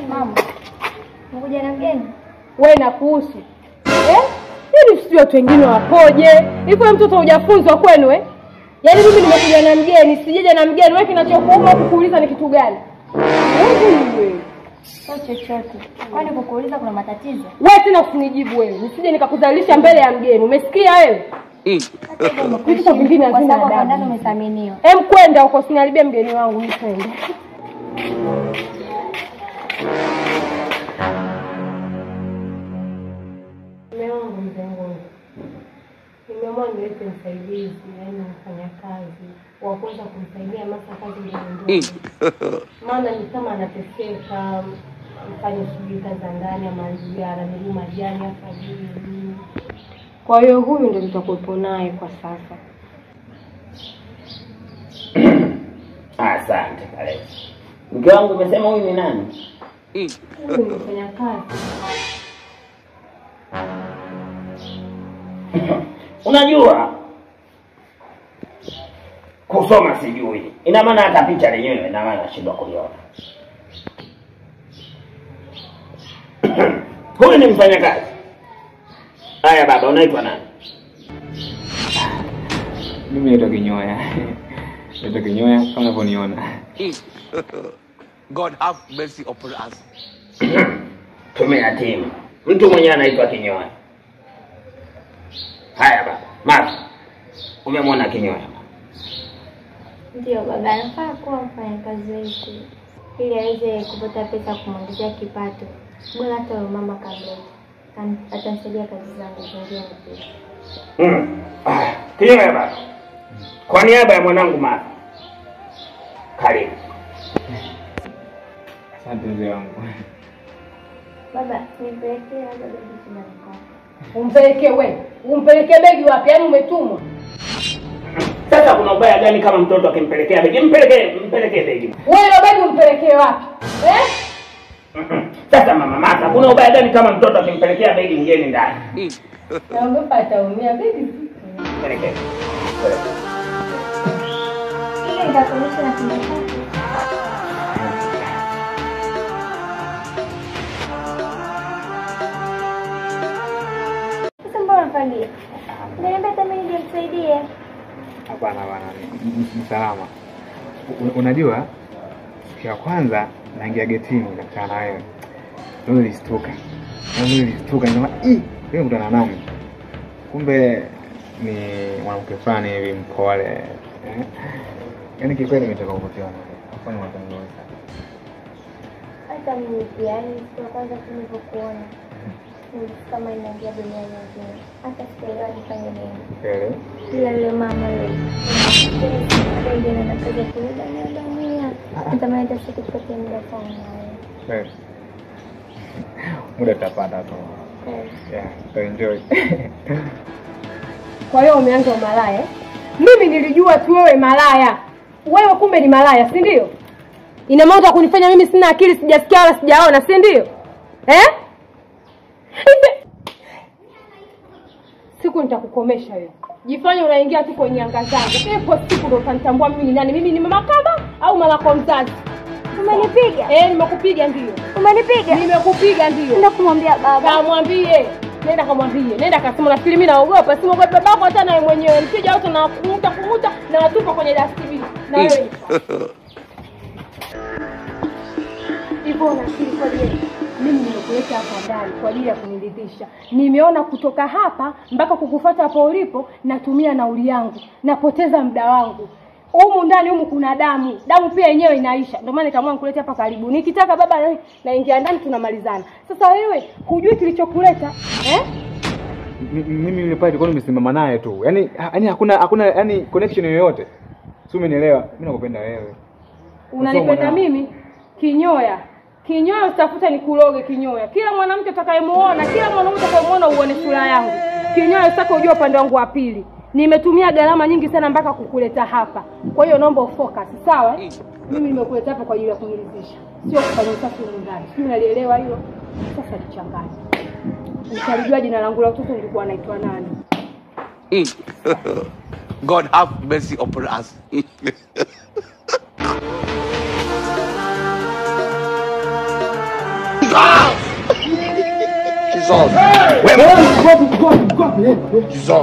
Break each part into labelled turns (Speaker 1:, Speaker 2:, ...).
Speaker 1: Mama. Ngoja na mgeni.
Speaker 2: Wewe na kuhusu. Yaani sio watu wengine wapoje? Hivyo mtoto hujafunzwa kwenu Yaani mimi nimekuja na mgeni, sijeje na mgeni, wewe kinachokuuma kukuuliza ni kitu gani? Wewe.
Speaker 1: Sio chochote. Kwani kukuuliza kuna matatizo?
Speaker 2: Wewe tena usinijibu wewe. Nisije nikakudhalilisha mbele ya mgeni. Umesikia wewe? Vitu vingine havina adabu.
Speaker 1: Kwa ndani umethaminiwa.
Speaker 2: Kwenda huko usiniharibie mgeni wangu nipende. Nimeamua nilete msaidizi, yaani mfanya kazi, wa kuweza kumsaidia masa kazi ndio. Maana ni kama anateseka, mfanye shughuli za ndani ama nje, ananunua majani hapa hivi. Kwa hiyo huyu ndio tutakuwepo naye kwa sasa.
Speaker 3: Asante kale. Mke wangu umesema huyu ni nani?
Speaker 2: Huyu ni mfanya kazi.
Speaker 3: Unajua kusoma sijui. Ina maana hata picha lenyewe ina maana nashindwa kuliona. Huyu ni mfanyakazi. Haya baba, unaitwa nani?
Speaker 4: Mimi naitwa Kinyoya. Naitwa Kinyoya kama unavyoniona.
Speaker 5: God have mercy upon us.
Speaker 3: Tumeyatima. Mtu mwenyewe anaitwa Kinyoya. Haya baba, Martha. Umemwona Kinyoya?
Speaker 1: Ndio baba, anafaa kuwa mfanyakazi wetu ili aweze kupata pesa kumwongezea kipato. Bora hata mama kabla atanisaidia kazi zangu zingine pia.
Speaker 3: Kinyoya baba. Kwa niaba ya mwanangu Martha. Karibu.
Speaker 4: Asante mzee wangu.
Speaker 1: Baba, nipelekee hapa begi shuleni kwako.
Speaker 2: Umpeleke wewe. Umpeleke begi wapi? Yaani umetumwa.
Speaker 3: Sasa kuna ubaya gani kama mtoto akimpelekea begi? Mpelekee begi.
Speaker 2: Wewe begi umpelekee wapi?
Speaker 3: Sasa mama Martha, kuna ubaya gani kama mtoto akimpelekea begi mgeni ndani?
Speaker 2: Naomba ataumia begi.
Speaker 3: Pelekee.
Speaker 1: Ile nitakuonyesha na kinyoka. Fagia. Niambia kama nije msaidie.
Speaker 4: Hapana bwana, ni salama. Unajua ya kwanza naingia getini nakutana na wewe. Ndio nilistuka. Nasema, wewe mtana nani? Kumbe ni mwanamke fulani hivi mpole. Yaani kikweli nimetoka kuvutiwa naye. Hapo ni mwanamke sana.
Speaker 1: Hata mimi pia ni kwanza nilipokuona. Kama inaingia dunia nyingine. Hata sielewi nifanye nini. Kila leo mama leo. Ndio na kazi kuenda na dunia. Natamani hata siku tupate muda sana.
Speaker 4: Muda tutapata tu. So enjoy.
Speaker 2: Kwa hiyo umeanza umalaya? Mimi nilijua tu wewe malaya. Wewe kumbe ni malaya, si ndio? Ina maana kunifanya mimi sina akili, sijasikia wala sijaona, si ndio? Siku nitakukomesha wewe. Jifanye unaingia tu kwenye anga zangu. Hapo siku ndo utanitambua mimi ni nani. Mimi ni mama kaba au mama kwa mzazi.
Speaker 1: Umenipiga?
Speaker 2: Nimekupiga ndio.
Speaker 1: Umenipiga?
Speaker 2: Nimekupiga ndio.
Speaker 1: Nenda kumwambia baba.
Speaker 2: Kamwambie. Nenda kamwambie. Nenda kasema nafikiri mimi naogopa. Simogopa babako hata naye mwenyewe. Nikija wote na kumuta na watupa kwenye dustbin. Na wewe. Hivyo nafikiri kwa nini? Mimi nimekuweka hapa ndani kwa ajili ya kuniridhisha. Nimeona kutoka hapa mpaka kukufuata hapo ulipo natumia nauli yangu. Napoteza muda wangu. Humu ndani humu kuna damu. Damu pia yenyewe inaisha. Ndio maana nikaamua nikulete hapa karibu. Nikitaka baba naingia ndani tunamalizana. Sasa wewe hujui kilichokuleta?
Speaker 4: Mimi yule pale tulikuwa tumesimama naye tu. Yaani hakuna yani connection yoyote. Si umenielewa? Mimi nakupenda wewe.
Speaker 2: Unanipenda mimi? Kinyoya. Kinyoya utafuta nikuloge Kinyoya. Kila mwanamke utakayemuona, kila mwanamke utakayemuona uone sura yangu. Kinyoya usitaka ujue upande wangu wa pili. Nimetumia gharama nyingi sana mpaka kukuleta hapa. Kwa hiyo naomba ufocus, sawa? Mimi nimekuleta hapa kwa ajili ya kuniridhisha. Sio kufanya usafi ndani. Sio unalielewa hilo? Sasa nichanganye. Nitalijua jina langu la utoto nilikuwa naitwa nani?
Speaker 5: God have mercy upon us.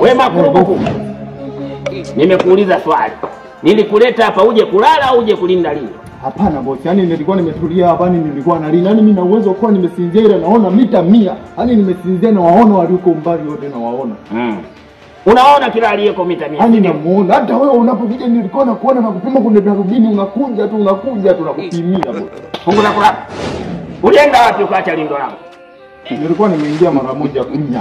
Speaker 3: Wewe Makurubuku, nimekuuliza swali. Nilikuleta hapa uje kulala au uje kulinda lindo?
Speaker 5: Hapana bosi, yani nilikuwa nimetulia hapa, yani nilikuwa nalinda. Yani mimi na uwezo kwa nimesinzia ile naona mita 100. Yani nimesinzia na waona walioko umbali wote na waona.
Speaker 3: Unaona kila aliyeko mita 100.
Speaker 5: Yani namuona hata wewe unapokuja nilikuwa nakuona na kupima kwenye darubini, unakuja tu na kupimia bosi.
Speaker 3: Fungu la kulala. Ulienda wapi ukaacha lindo langu?
Speaker 5: Nilikuwa nimeingia mara moja kunya.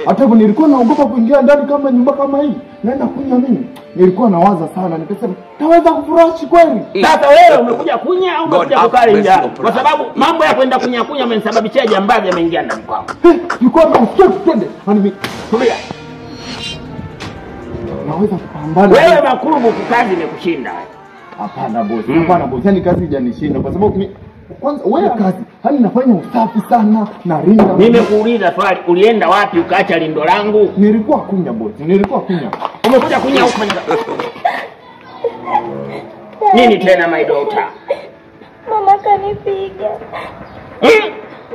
Speaker 5: Hata hivyo nilikuwa naogopa kuingia ndani kama nyumba kama hii. Naenda kunya mimi. Nilikuwa nawaza sana, nikasema taweza kufurashi kweli.
Speaker 3: Sasa wewe umekuja kunya au umekuja kukale nje? Kwa sababu mambo ya kwenda kunya amenisababishia jambazi ameingia ndani kwangu.
Speaker 5: Nilikuwa naosikia twende. Hani tulia. Naweza kupambana.
Speaker 3: Wewe Makurubuku, kazi imekushinda.
Speaker 5: Hapana bosi, hapana bosi. Yani kazi haijanishinda kwa sababu kwanza wewe kazi, hani nafanya usafi sana na rinda.
Speaker 3: Nimekuuliza swali, ulienda wapi ukaacha lindo langu?
Speaker 5: Nilikuwa kunya bosi, nilikuwa kunya.
Speaker 3: Umekuja kunya huko nini tena my daughter?
Speaker 1: Mama kanipiga.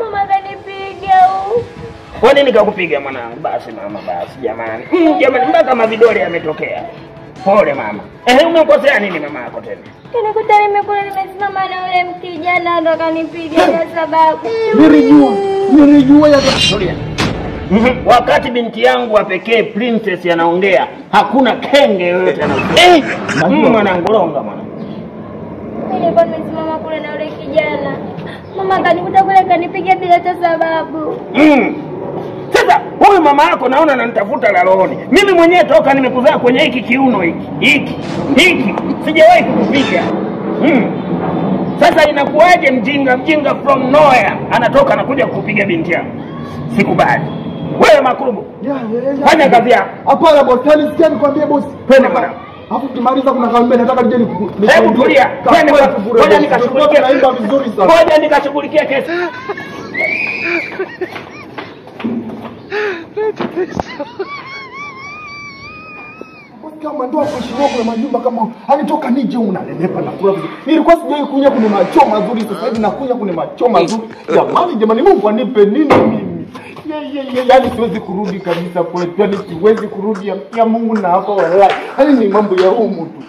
Speaker 1: Mama kanipiga.
Speaker 3: Kwa nini kakupiga mwanangu? Basi mama, basi jamani. Jamani, mpaka mavidole yametokea. Pole mama. Umekosea nini mama yako tena?
Speaker 1: Nilikuta nimekula nimesimama na yule mkijana ndo kanipiga kwa sababu.
Speaker 5: Nilijua ya
Speaker 3: tulia. Wakati binti yangu wa pekee Princess anaongea, hakuna kenge yoyote anaongea. Mwanangu longa mwanangu.
Speaker 1: Mimi nilikuwa nimesimama kule na yule kijana. Mama kanikuta kule kanipiga bila hata sababu.
Speaker 3: Sasa huyu mama yako naona ananitafuta la rohoni. Mimi mwenyewe toka nimekuzaa kwenye hiki kiuno hiki. Sijawahi kukupiga. Sasa inakuwaje mjinga from nowhere anatoka anakuja kukupiga binti yangu? Sikubali. Wewe Makurubuku, fanya kazi yako.
Speaker 5: Hapana bosi, nisikia nikwambie bosi.
Speaker 3: Twende bwana.
Speaker 5: Hapo kimaliza kuna kaambia nataka nije
Speaker 3: hebu tulia. Twende ngoja nikashughulikie.
Speaker 5: Naimba vizuri sana.
Speaker 3: Ngoja nikashughulikie kesi.
Speaker 5: Kama ndo kushiriki kwa majumba kama alitoka nije unalenepa na kula vizuri. Nilikuwa sijai kunya kwenye macho mazuri, sasa hivi nakunya kwenye macho mazuri. Jamani Mungu anipe nini mimi? Yaani siwezi kurudi kabisa kwetu. Yaani siwezi kurudi ya Mungu na hapa wala. Yaani ni mambo ya humu tu.